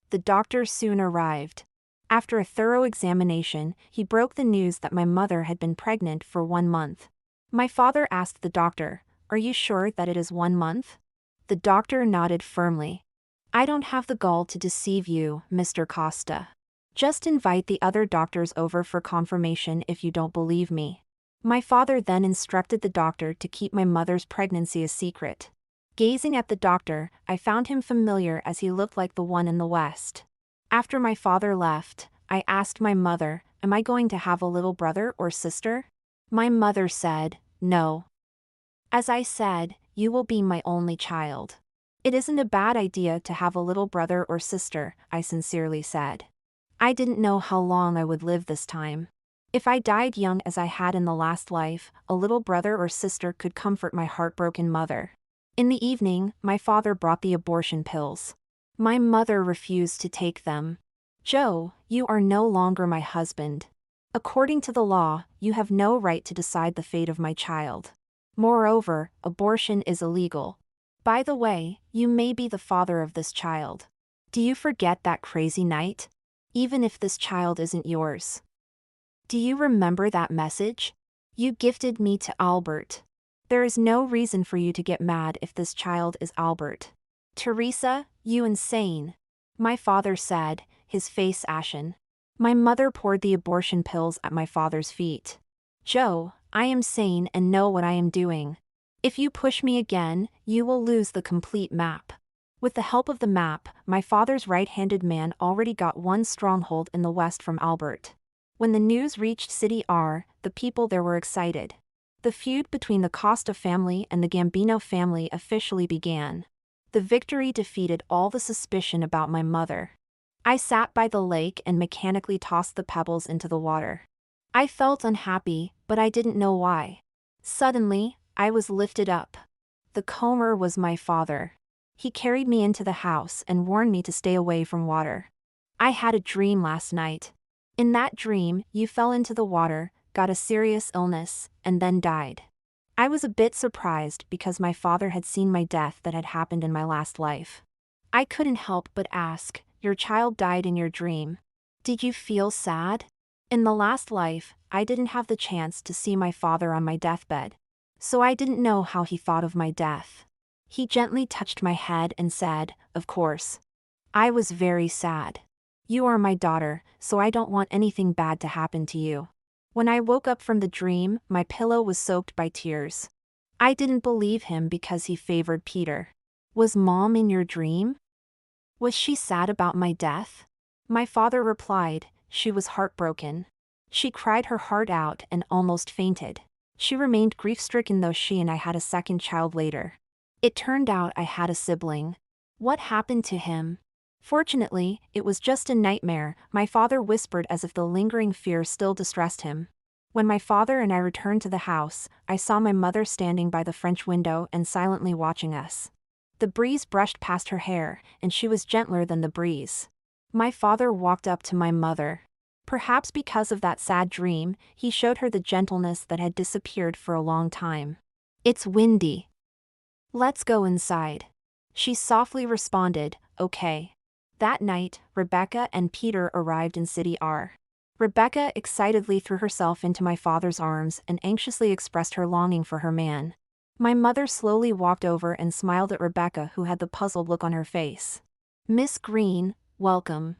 The doctor soon arrived. After a thorough examination, he broke the news that my mother had been pregnant for 1 month. My father asked the doctor, are you sure that it is 1 month? The doctor nodded firmly. I don't have the gall to deceive you, Mr. Costa. Just invite the other doctors over for confirmation if you don't believe me. My father then instructed the doctor to keep my mother's pregnancy a secret. Gazing at the doctor, I found him familiar as he looked like the one in the West. After my father left, I asked my mother, am I going to have a little brother or sister? My mother said, no. As I said, you will be my only child. It isn't a bad idea to have a little brother or sister, I sincerely said. I didn't know how long I would live this time. If I died young as I had in the last life, a little brother or sister could comfort my heartbroken mother. In the evening, my father brought the abortion pills. My mother refused to take them. Joe, you are no longer my husband. According to the law, you have no right to decide the fate of my child. Moreover, abortion is illegal. By the way, you may be the father of this child. Do you forget that crazy night? Even if this child isn't yours. Do you remember that message? You gifted me to Albert. There is no reason for you to get mad if this child is Albert. Teresa, you insane. My father said, his face ashen. My mother poured the abortion pills at my father's feet. Joe, I am sane and know what I am doing. If you push me again, you will lose the complete map. With the help of the map, my father's right-handed man already got one stronghold in the west from Albert. When the news reached City R, the people there were excited. The feud between the Costa family and the Gambino family officially began. The victory defeated all the suspicion about my mother. I sat by the lake and mechanically tossed the pebbles into the water. I felt unhappy, but I didn't know why. Suddenly, I was lifted up. The comber was my father. He carried me into the house and warned me to stay away from water. I had a dream last night. In that dream, you fell into the water, got a serious illness, and then died. I was a bit surprised because my father had seen my death that had happened in my last life. I couldn't help but ask, your child died in your dream. Did you feel sad? In the last life, I didn't have the chance to see my father on my deathbed. So I didn't know how he thought of my death. He gently touched my head and said, of course. I was very sad. You are my daughter, so I don't want anything bad to happen to you. When I woke up from the dream, my pillow was soaked by tears. I didn't believe him because he favored Peter. Was Mom in your dream? Was she sad about my death? My father replied, she was heartbroken. She cried her heart out and almost fainted. She remained grief-stricken though she and I had a second child later. It turned out I had a sibling. What happened to him? Fortunately, it was just a nightmare, my father whispered as if the lingering fear still distressed him. When my father and I returned to the house, I saw my mother standing by the French window and silently watching us. The breeze brushed past her hair, and she was gentler than the breeze. My father walked up to my mother. Perhaps because of that sad dream, he showed her the gentleness that had disappeared for a long time. It's windy. Let's go inside. She softly responded, okay. That night, Rebecca and Peter arrived in City R. Rebecca excitedly threw herself into my father's arms and anxiously expressed her longing for her man. My mother slowly walked over and smiled at Rebecca, who had the puzzled look on her face. Miss Green, welcome.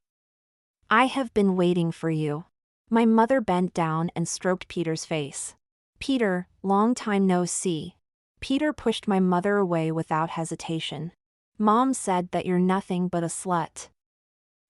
I have been waiting for you. My mother bent down and stroked Peter's face. Peter, long time no see. Peter pushed my mother away without hesitation. Mom said that you're nothing but a slut.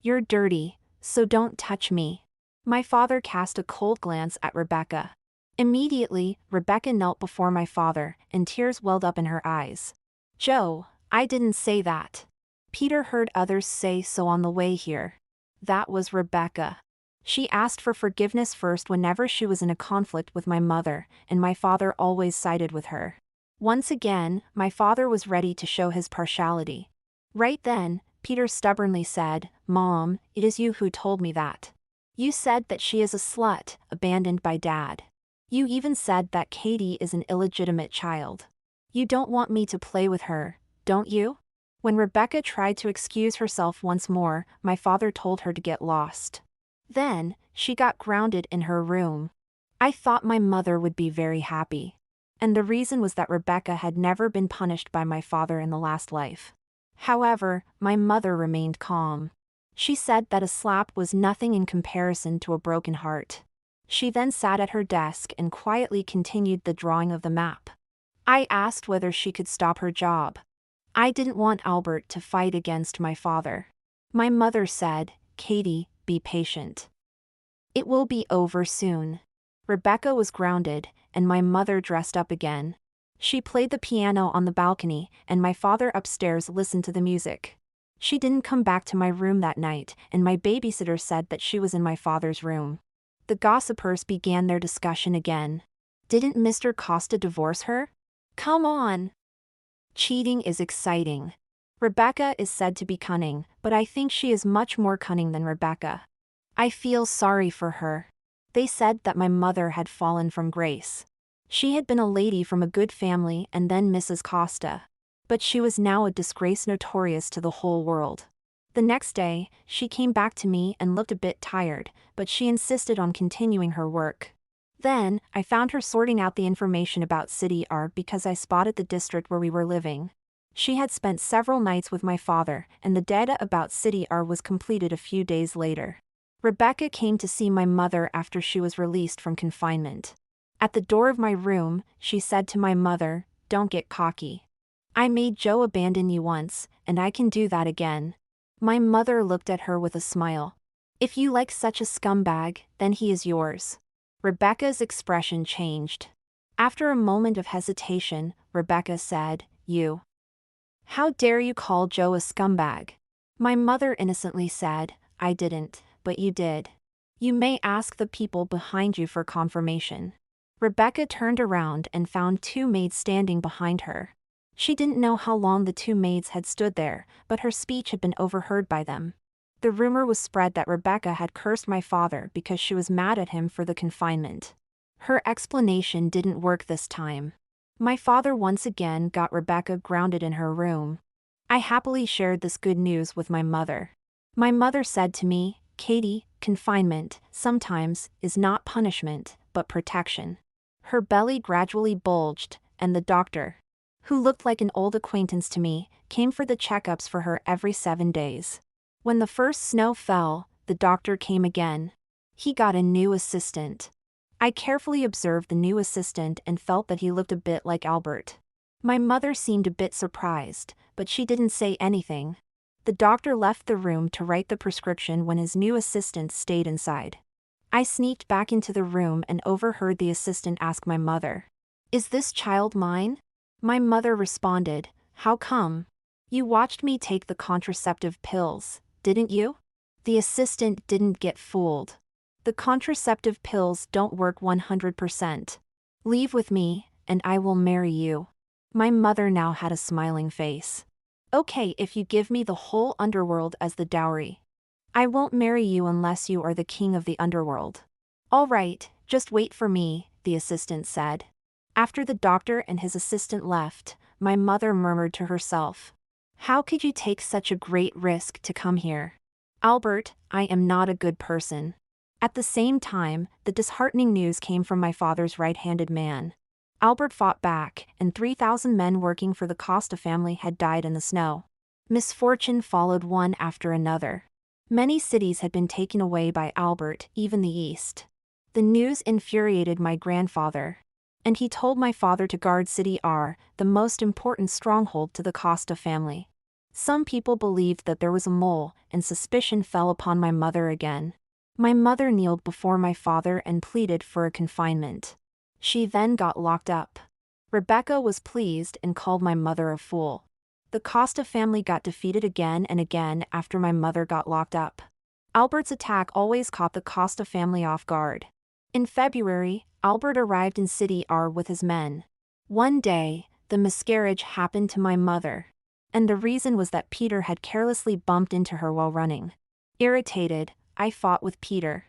You're dirty, so don't touch me. My father cast a cold glance at Rebecca. Immediately, Rebecca knelt before my father, and tears welled up in her eyes. Joe, I didn't say that. Peter heard others say so on the way here. That was Rebecca. She asked for forgiveness first whenever she was in a conflict with my mother, and my father always sided with her. Once again, my father was ready to show his partiality. Right then, Peter stubbornly said, Mom, it is you who told me that. You said that she is a slut, abandoned by Dad. You even said that Katie is an illegitimate child. You don't want me to play with her, don't you? When Rebecca tried to excuse herself once more, my father told her to get lost. Then, she got grounded in her room. I thought my mother would be very happy. And the reason was that Rebecca had never been punished by my father in the last life. However, my mother remained calm. She said that a slap was nothing in comparison to a broken heart. She then sat at her desk and quietly continued the drawing of the map. I asked whether she could stop her job. I didn't want Albert to fight against my father. My mother said, Katie, be patient. It will be over soon. Rebecca was grounded, and my mother dressed up again. She played the piano on the balcony, and my father upstairs listened to the music. She didn't come back to my room that night, and my babysitter said that she was in my father's room. The gossipers began their discussion again. Didn't Mr. Costa divorce her? Come on! Cheating is exciting. Rebecca is said to be cunning, but I think she is much more cunning than Rebecca. I feel sorry for her. They said that my mother had fallen from grace. She had been a lady from a good family and then Mrs. Costa. But she was now a disgrace notorious to the whole world. The next day, she came back to me and looked a bit tired, but she insisted on continuing her work. Then, I found her sorting out the information about City R because I spotted the district where we were living. She had spent several nights with my father, and the data about City R was completed a few days later. Rebecca came to see my mother after she was released from confinement. At the door of my room, she said to my mother, "Don't get cocky. I made Joe abandon you once, and I can do that again." My mother looked at her with a smile. "If you like such a scumbag, then he is yours." Rebecca's expression changed. After a moment of hesitation, Rebecca said, "You. How dare you call Joe a scumbag?" My mother innocently said, "I didn't, but you did. You may ask the people behind you for confirmation." Rebecca turned around and found two maids standing behind her. She didn't know how long the two maids had stood there, but her speech had been overheard by them. The rumor was spread that Rebecca had cursed my father because she was mad at him for the confinement. Her explanation didn't work this time. My father once again got Rebecca grounded in her room. I happily shared this good news with my mother. My mother said to me, "Katie, confinement, sometimes, is not punishment, but protection." Her belly gradually bulged, and the doctor, who looked like an old acquaintance to me, came for the checkups for her every 7 days. When the first snow fell, the doctor came again. He got a new assistant. I carefully observed the new assistant and felt that he looked a bit like Albert. My mother seemed a bit surprised, but she didn't say anything. The doctor left the room to write the prescription when his new assistant stayed inside. I sneaked back into the room and overheard the assistant ask my mother, "Is this child mine?" My mother responded, "How come? You watched me take the contraceptive pills, didn't you?" The assistant didn't get fooled. "The contraceptive pills don't work 100%. Leave with me, and I will marry you." My mother now had a smiling face. "Okay, if you give me the whole underworld as the dowry. I won't marry you unless you are the king of the underworld." "All right, just wait for me," the assistant said. After the doctor and his assistant left, my mother murmured to herself, "How could you take such a great risk to come here? Albert, I am not a good person." At the same time, the disheartening news came from my father's right-handed man. Albert fought back, and 3,000 men working for the Costa family had died in the snow. Misfortune followed one after another. Many cities had been taken away by Albert, even the East. The news infuriated my grandfather, and he told my father to guard City R, the most important stronghold to the Costa family. Some people believed that there was a mole, and suspicion fell upon my mother again. My mother kneeled before my father and pleaded for a confinement. She then got locked up. Rebecca was pleased and called my mother a fool. The Costa family got defeated again and again after my mother got locked up. Albert's attack always caught the Costa family off guard. In February, Albert arrived in City R with his men. One day, the miscarriage happened to my mother, and the reason was that Peter had carelessly bumped into her while running. Irritated, I fought with Peter.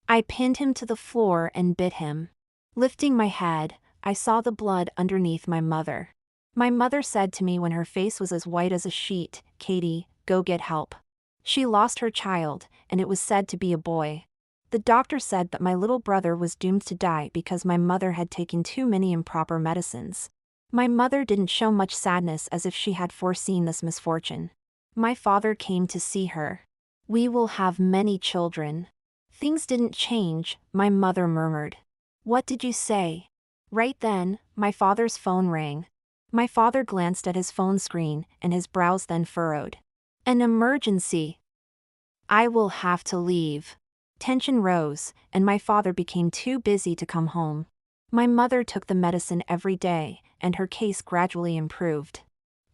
I pinned him to the floor and bit him. Lifting my head, I saw the blood underneath my mother. My mother said to me when her face was as white as a sheet, "Katie, go get help." She lost her child, and it was said to be a boy. The doctor said that my little brother was doomed to die because my mother had taken too many improper medicines. My mother didn't show much sadness as if she had foreseen this misfortune. My father came to see her. "We will have many children." "Things didn't change," my mother murmured. "What did you say?" Right then, my father's phone rang. My father glanced at his phone screen, and his brows then furrowed. "An emergency. I will have to leave." Tension rose, and my father became too busy to come home. My mother took the medicine every day, and her case gradually improved.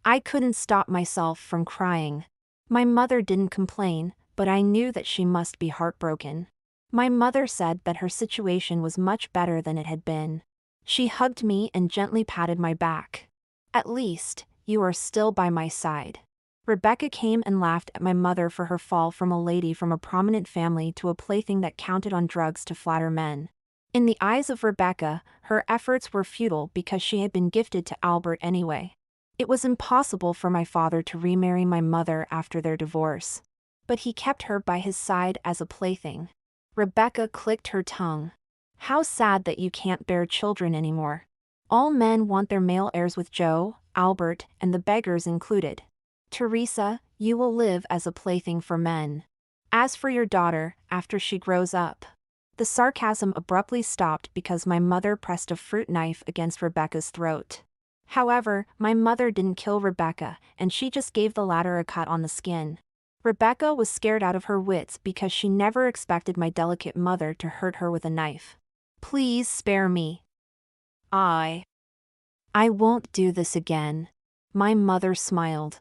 I couldn't stop myself from crying. My mother didn't complain, but I knew that she must be heartbroken. My mother said that her situation was much better than it had been. She hugged me and gently patted my back. "At least, you are still by my side." Rebecca came and laughed at my mother for her fall from a lady from a prominent family to a plaything that counted on drugs to flatter men. In the eyes of Rebecca, her efforts were futile because she had been gifted to Albert anyway. It was impossible for my father to remarry my mother after their divorce. But he kept her by his side as a plaything. Rebecca clicked her tongue. "How sad that you can't bear children anymore. All men want their male heirs with Joe, Albert, and the beggars included. Teresa, you will live as a plaything for men. As for your daughter, after she grows up, The sarcasm abruptly stopped because my mother pressed a fruit knife against Rebecca's throat. However, my mother didn't kill Rebecca, and she just gave the latter a cut on the skin. Rebecca was scared out of her wits because she never expected my delicate mother to hurt her with a knife. Please spare me. I won't do this again. My mother smiled.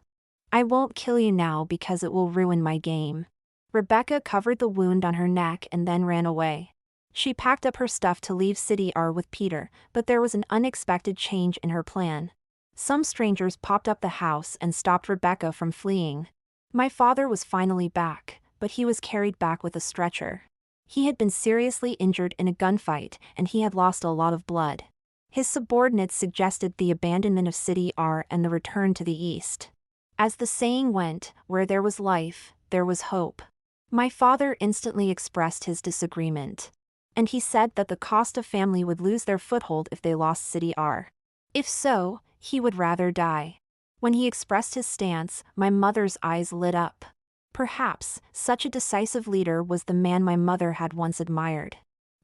I won't kill you now because it will ruin my game. Rebecca covered the wound on her neck and then ran away. She packed up her stuff to leave City R with Peter, but there was an unexpected change in her plan. Some strangers popped up the house and stopped Rebecca from fleeing. My father was finally back, but he was carried back with a stretcher. He had been seriously injured in a gunfight, and he had lost a lot of blood. His subordinates suggested the abandonment of City R and the return to the east. As the saying went, where there was life, there was hope. My father instantly expressed his disagreement. And he said that the Costa family would lose their foothold if they lost City R. If so, he would rather die. When he expressed his stance, my mother's eyes lit up. Perhaps, such a decisive leader was the man my mother had once admired.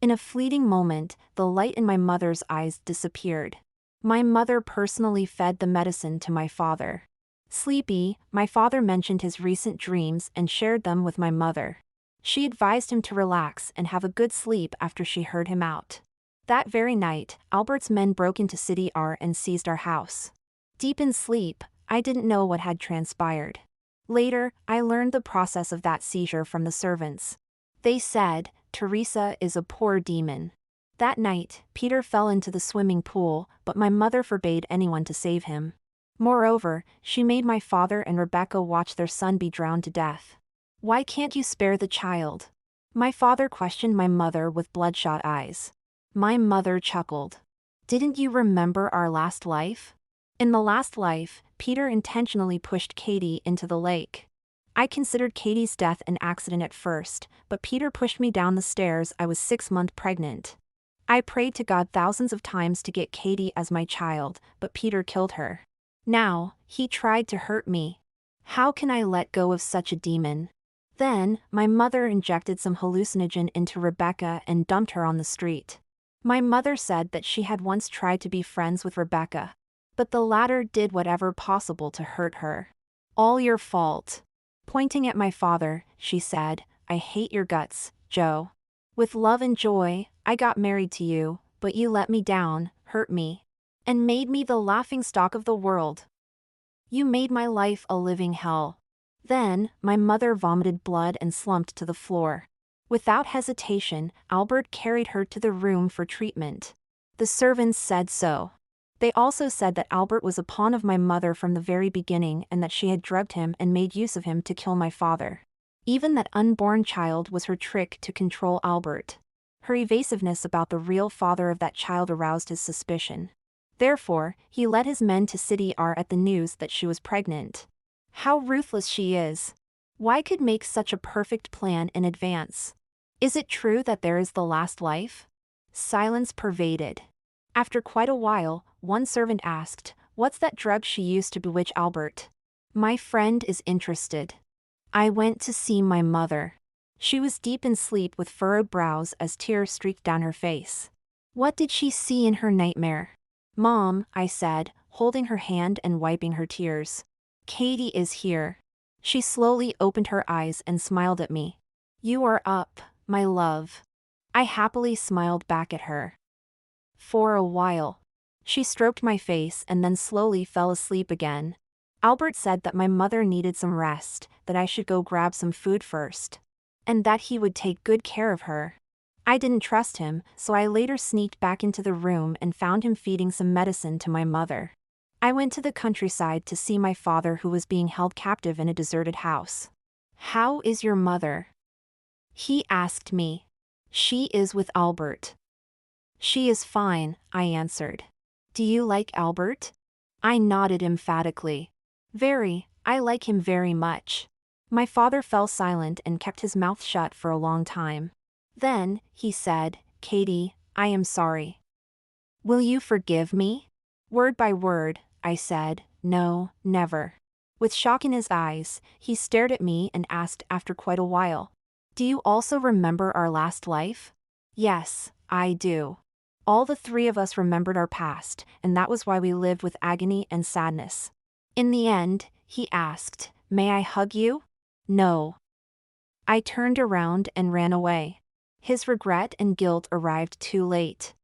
In a fleeting moment, the light in my mother's eyes disappeared. My mother personally fed the medicine to my father. Sleepy, my father mentioned his recent dreams and shared them with my mother. She advised him to relax and have a good sleep after she heard him out. That very night, Albert's men broke into City R and seized our house. Deep in sleep, I didn't know what had transpired. Later, I learned the process of that seizure from the servants. They said, "Teresa is a poor demon." That night, Peter fell into the swimming pool, but my mother forbade anyone to save him. Moreover, she made my father and Rebecca watch their son be drowned to death. "Why can't you spare the child?" My father questioned my mother with bloodshot eyes. My mother chuckled. "Didn't you remember our last life? In the last life, Peter intentionally pushed Katie into the lake. I considered Katie's death an accident at first, but Peter pushed me down the stairs. I was 6 months pregnant. I prayed to God thousands of times to get Katie as my child, but Peter killed her. Now, he tried to hurt me. How can I let go of such a demon?" Then, my mother injected some hallucinogen into Rebecca and dumped her on the street. My mother said that she had once tried to be friends with Rebecca, but the latter did whatever possible to hurt her. "All your fault." Pointing at my father, she said, "I hate your guts, Joe. With love and joy, I got married to you, but you let me down, hurt me, and made me the laughingstock of the world. You made my life a living hell." Then, my mother vomited blood and slumped to the floor. Without hesitation, Albert carried her to the room for treatment. The servants said so. They also said that Albert was a pawn of my mother from the very beginning and that she had drugged him and made use of him to kill my father. Even that unborn child was her trick to control Albert. Her evasiveness about the real father of that child aroused his suspicion. Therefore, he led his men to City R at the news that she was pregnant. How ruthless she is. Why could make such a perfect plan in advance? Is it true that there is the last life? Silence pervaded. After quite a while, one servant asked, "What's that drug she used to bewitch Albert?" "My friend is interested." I went to see my mother. She was deep in sleep with furrowed brows as tears streaked down her face. What did she see in her nightmare? "Mom," I said, holding her hand and wiping her tears. "Katie is here." She slowly opened her eyes and smiled at me. "You are up, my love." I happily smiled back at her. For a while, she stroked my face and then slowly fell asleep again. Albert said that my mother needed some rest, that I should go grab some food first, and that he would take good care of her. I didn't trust him, so I later sneaked back into the room and found him feeding some medicine to my mother. I went to the countryside to see my father, who was being held captive in a deserted house. "How is your mother?" he asked me. "She is with Albert." "She is fine," I answered. "Do you like Albert?" I nodded emphatically. "Very, I like him very much." My father fell silent and kept his mouth shut for a long time. Then, he said, "Katie, I am sorry. Will you forgive me?" Word by word, I said, "No, never." With shock in his eyes, he stared at me and asked after quite a while, "Do you also remember our last life?" Yes, I do. All the three of us remembered our past, and that was why we lived with agony and sadness. In the end, he asked, "May I hug you?" No. I turned around and ran away. His regret and guilt arrived too late.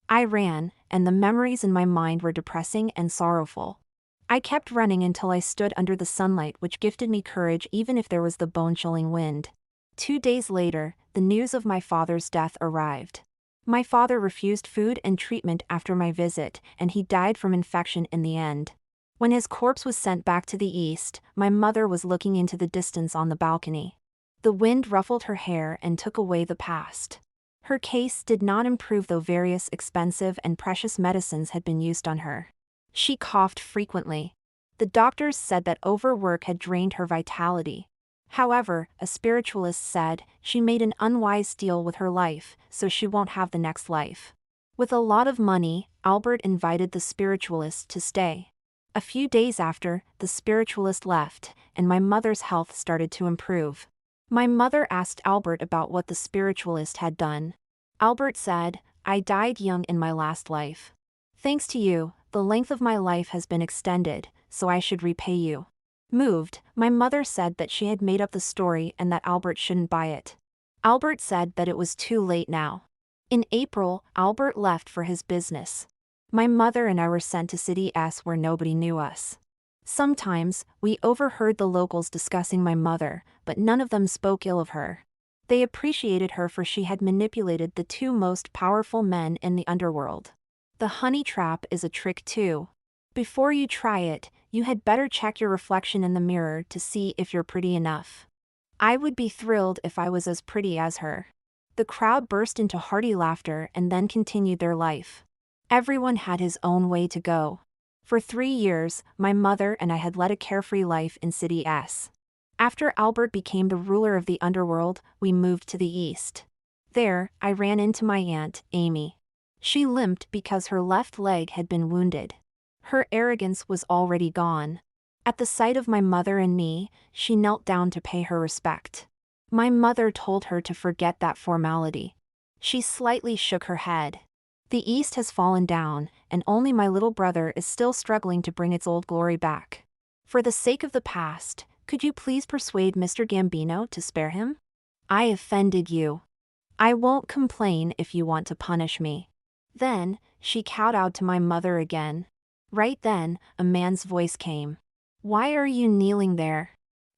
I ran, and the memories in my mind were depressing and sorrowful. I kept running until I stood under the sunlight, which gifted me courage even if there was the bone-chilling wind. 2 days later, the news of my father's death arrived. My father refused food and treatment after my visit, and he died from infection in the end. When his corpse was sent back to the east, my mother was looking into the distance on the balcony. The wind ruffled her hair and took away the past. Her case did not improve, though various expensive and precious medicines had been used on her. She coughed frequently. The doctors said that overwork had drained her vitality. However, a spiritualist said she made an unwise deal with her life, so she won't have the next life. With a lot of money, Albert invited the spiritualist to stay. A few days after, the spiritualist left, and my mother's health started to improve. My mother asked Albert about what the spiritualist had done. Albert said, "I died young in my last life. Thanks to you, the length of my life has been extended, so I should repay you." Moved, my mother said that she had made up the story and that Albert shouldn't buy it. Albert said that it was too late now. In April, Albert left for his business. My mother and I were sent to City S where nobody knew us. Sometimes, we overheard the locals discussing my mother, but none of them spoke ill of her. They appreciated her for she had manipulated the two most powerful men in the underworld. The honey trap is a trick too. Before you try it, you had better check your reflection in the mirror to see if you're pretty enough. I would be thrilled if I was as pretty as her. The crowd burst into hearty laughter and then continued their life. Everyone had his own way to go. For 3 years, my mother and I had led a carefree life in City S. After Albert became the ruler of the underworld, we moved to the east. There, I ran into my aunt, Amy. She limped because her left leg had been wounded. Her arrogance was already gone. At the sight of my mother and me, she knelt down to pay her respect. My mother told her to forget that formality. She slightly shook her head. The East has fallen down, and only my little brother is still struggling to bring its old glory back. For the sake of the past, could you please persuade Mr. Gambino to spare him? I offended you. I won't complain if you want to punish me. Then, she kowtowed to my mother again. Right then, a man's voice came. "Why are you kneeling there?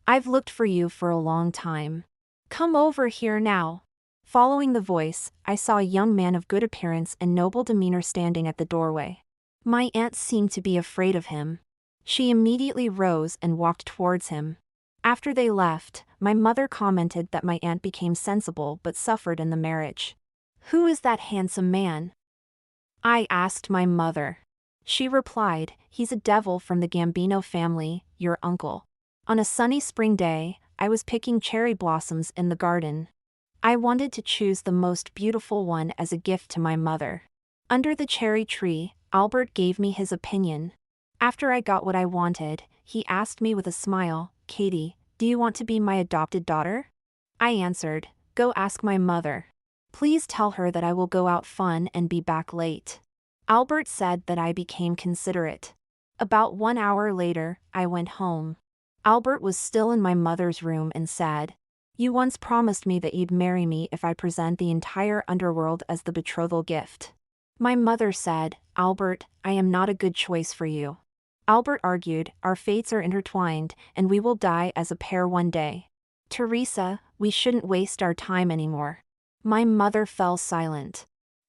I've looked for you for a long time. Come over here now." Following the voice, I saw a young man of good appearance and noble demeanor standing at the doorway. My aunt seemed to be afraid of him. She immediately rose and walked towards him. After they left, my mother commented that my aunt became sensible but suffered in the marriage. "Who is that handsome man?" I asked my mother. She replied, "He's a devil from the Gambino family, your uncle." On a sunny spring day, I was picking cherry blossoms in the garden. I wanted to choose the most beautiful one as a gift to my mother. Under the cherry tree, Albert gave me his opinion. After I got what I wanted, he asked me with a smile, "Katie, do you want to be my adopted daughter?" I answered, "Go ask my mother. Please tell her that I will go out fun and be back late." Albert said that I became considerate. About 1 hour later, I went home. Albert was still in my mother's room and said, "You once promised me that you'd marry me if I present the entire underworld as the betrothal gift." My mother said, "Albert, I am not a good choice for you." Albert argued, "Our fates are intertwined, and we will die as a pair one day. Teresa, we shouldn't waste our time anymore." My mother fell silent.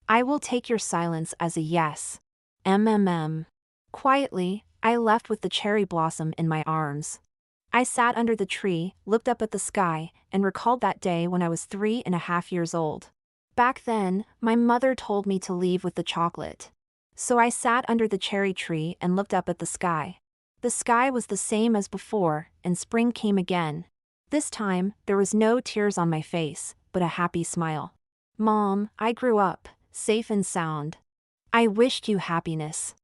"I will take your silence as a yes. MMM. Quietly, I left with the cherry blossom in my arms. I sat under the tree, looked up at the sky, and recalled that day when I was 3.5 years old. Back then, my mother told me to leave with the chocolate. So I sat under the cherry tree and looked up at the sky. The sky was the same as before, and spring came again. This time, there was no tears on my face, but a happy smile. "Mom, I grew up, safe and sound. I wished you happiness."